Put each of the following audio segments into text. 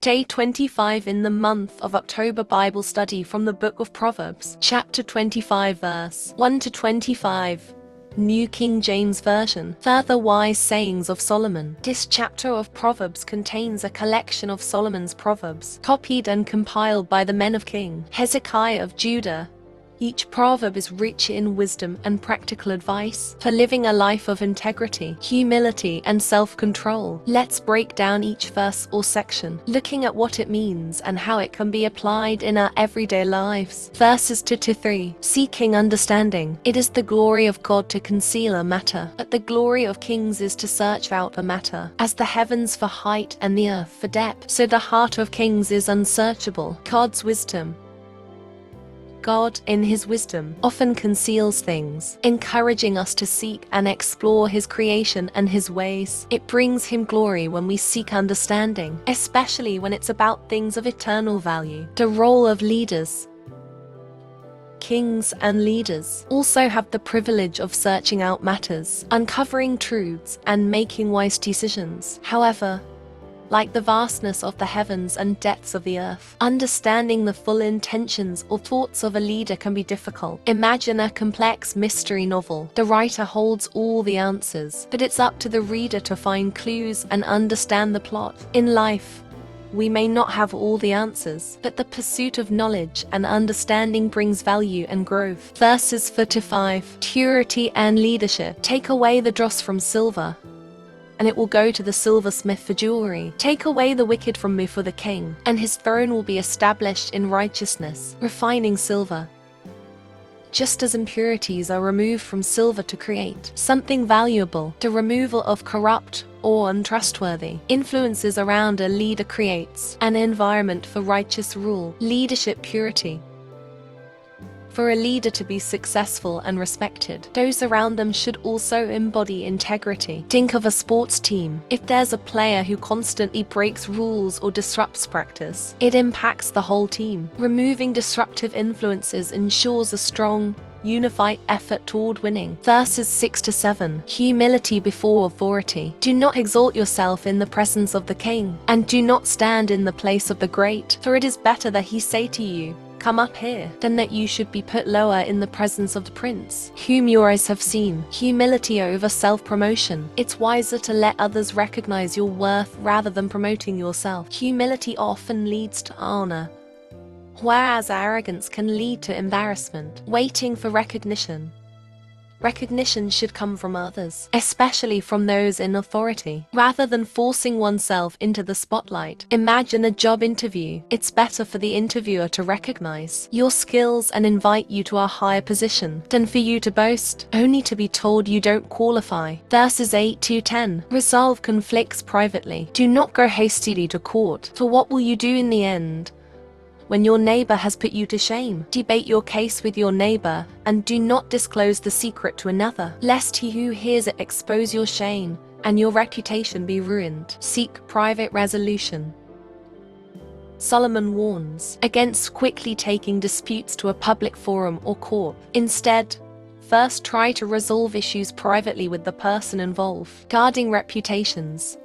Day 25 in the month of October Bible study from the book of Proverbs, chapter 25 verse 1 to 25. New King James Version. Further wise sayings of Solomon. This chapter of Proverbs contains a collection of Solomon's proverbs, copied and compiled by the men of King Hezekiah of Judah. Each proverb is rich in wisdom and practical advice for living a life of integrity, humility, and self-control. Let's break down each verse or section, looking at what it means and how it can be applied in our everyday lives. Verses 2 to 3. Seeking understanding. It is the glory of God to conceal a matter, but the glory of kings is to search out a matter. As the heavens for height and the earth for depth, so the heart of kings is unsearchable. God's wisdom. God, in His wisdom, often conceals things, encouraging us to seek and explore His creation and His ways. It brings Him glory when we seek understanding, especially when it's about things of eternal value. The role of leaders. Kings and leaders also have the privilege of searching out matters, uncovering truths, and making wise decisions. However, like the vastness of the heavens and depths of the earth, understanding the full intentions or thoughts of a leader can be difficult. Imagine a complex mystery novel. The writer holds all the answers, but it's up to the reader to find clues and understand the plot. In life, we may not have all the answers, but the pursuit of knowledge and understanding brings value and growth. Verses 4 to 5. Purity and leadership. Take away the dross from silver, and it will go to the silversmith for jewelry. Take away the wicked from me for the king, and his throne will be established in righteousness. Refining silver. Just as impurities are removed from silver to create something valuable, the removal of corrupt or untrustworthy influences around a leader creates an environment for righteous rule. Leadership purity. For a leader to be successful and respected, those around them should also embody integrity. Think of a sports team. If there's a player who constantly breaks rules or disrupts practice, it impacts the whole team. Removing disruptive influences ensures a strong, unified effort toward winning. Verses 6 to 7. Humility before authority. Do not exalt yourself in the presence of the king, and do not stand in the place of the great, for it is better that he say to you, "Come up here," than that you should be put lower in the presence of the prince, whom your eyes have seen. Humility over self-promotion. It's wiser to let others recognize your worth rather than promoting yourself. Humility often leads to honor, whereas arrogance can lead to embarrassment. Waiting for recognition. Recognition should come from others, especially from those in authority, rather than forcing oneself into the spotlight. Imagine a job interview. It's better for the interviewer to recognize your skills and invite you to a higher position than for you to boast, only to be told you don't qualify. Verses 8 to 10. Resolve conflicts privately. Do not go hastily to court, for what will you do in the end? When your neighbor has put you to shame, debate your case with your neighbor, and do not disclose the secret to another, lest he who hears it expose your shame, and your reputation be ruined. Seek private resolution. Solomon warns against quickly taking disputes to a public forum or court. Instead, first try to resolve issues privately with the person involved. Guarding reputations.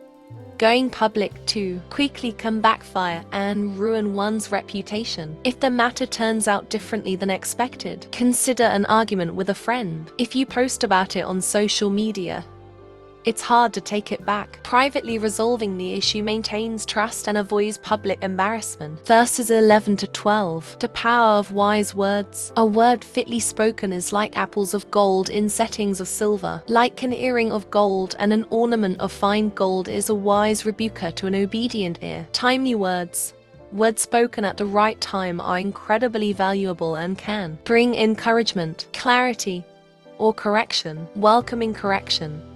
Going public too quickly can backfire and ruin one's reputation. If the matter turns out differently than expected, consider an argument with a friend. If you post about it on social media, it's hard to take it back. Privately resolving the issue maintains trust and avoids public embarrassment. Verses 11 to 12. The power of wise words. A word fitly spoken is like apples of gold in settings of silver. Like an earring of gold and an ornament of fine gold is a wise rebuker to an obedient ear. Timely words. Words spoken at the right time are incredibly valuable and can bring encouragement, clarity, or correction. Welcoming correction.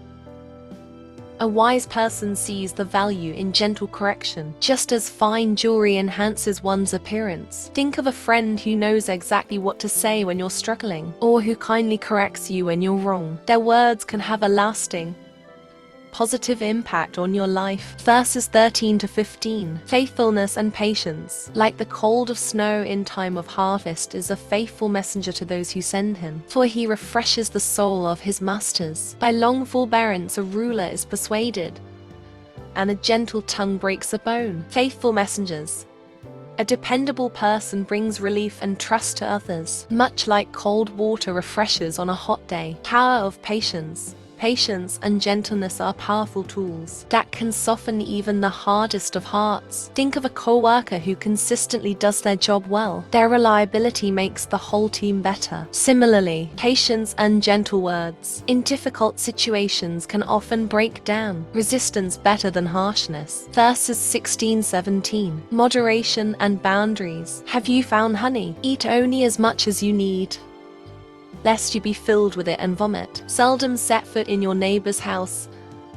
A wise person sees the value in gentle correction, just as fine jewelry enhances one's appearance. Think of a friend who knows exactly what to say when you're struggling, or who kindly corrects you when you're wrong. Their words can have a lasting, positive impact on your life. Verses 13 to 15. Faithfulness and patience. Like the cold of snow in time of harvest is a faithful messenger to those who send him, for he refreshes the soul of his masters. By long forbearance a ruler is persuaded, and a gentle tongue breaks a bone. Faithful messengers. A dependable person brings relief and trust to others, much like cold water refreshes on a hot day. Power of patience. Patience and gentleness are powerful tools that can soften even the hardest of hearts. Think of a co-worker who consistently does their job well. Their reliability makes the whole team better. Similarly, patience and gentle words in difficult situations can often break down resistance better than harshness. Verses 16-17. Moderation and boundaries. Have you found honey? Eat only as much as you need, lest you be filled with it and vomit. Seldom set foot in your neighbor's house,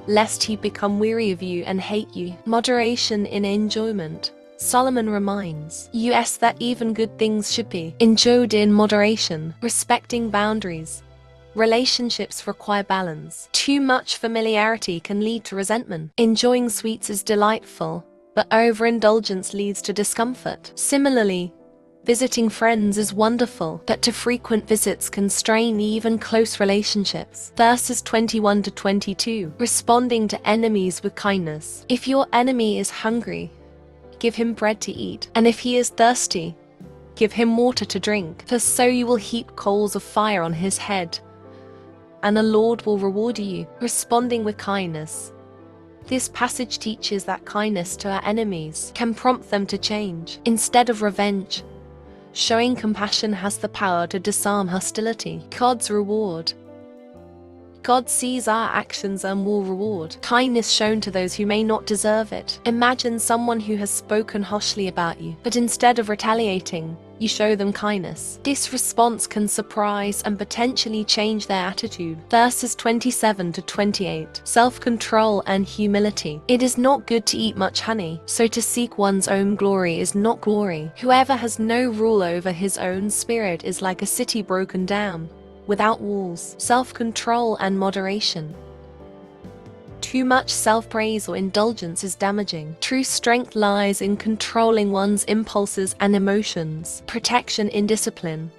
lest he become weary of you and hate you. Moderation in enjoyment. Solomon reminds us that even good things should be enjoyed in moderation. Respecting boundaries. Relationships require balance. Too much familiarity can lead to resentment. Enjoying sweets is delightful, but overindulgence leads to discomfort. Similarly, visiting friends is wonderful, but too frequent visits can strain even close relationships. Verses 21-22. Responding to enemies with kindness. If your enemy is hungry, give him bread to eat, and if he is thirsty, give him water to drink. For so you will heap coals of fire on his head, and the Lord will reward you. Responding with kindness. This passage teaches that kindness to our enemies can prompt them to change. Instead of revenge, showing compassion has the power to disarm hostility. God's reward. God sees our actions and will reward kindness shown to those who may not deserve it. Imagine someone who has spoken harshly about you, but instead of retaliating, you show them kindness. This response can surprise and potentially change their attitude. Verses 27-28. Self-control and humility. It is not good to eat much honey, so to seek one's own glory is not glory. Whoever has no rule over his own spirit is like a city broken down, without walls. Self-control and moderation. Too much self-praise or indulgence is damaging. True strength lies in controlling one's impulses and emotions. Protection in discipline.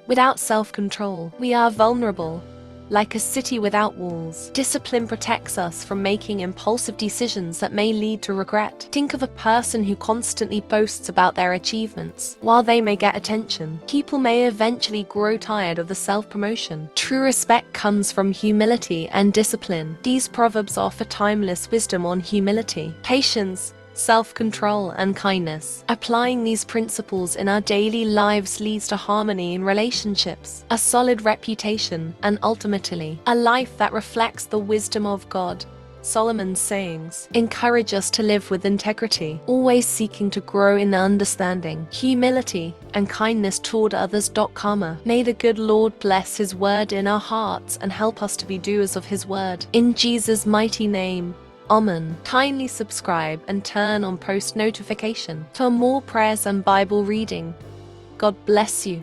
Without self-control, we are vulnerable, like a city without walls. Discipline protects us from making impulsive decisions that may lead to regret. Think of a person who constantly boasts about their achievements. While they may get attention, people may eventually grow tired of the self-promotion. True respect comes from humility and discipline. These proverbs offer timeless wisdom on humility, patience, self-control, and kindness. Applying these principles in our daily lives leads to harmony in relationships, a solid reputation, and ultimately, a life that reflects the wisdom of God. Solomon's sayings encourage us to live with integrity, always seeking to grow in understanding, humility, and kindness toward others. Karma. May the good Lord bless His word in our hearts and help us to be doers of His word. In Jesus' mighty name, Amen. Kindly subscribe and turn on post notification for more prayers and Bible reading. God bless you.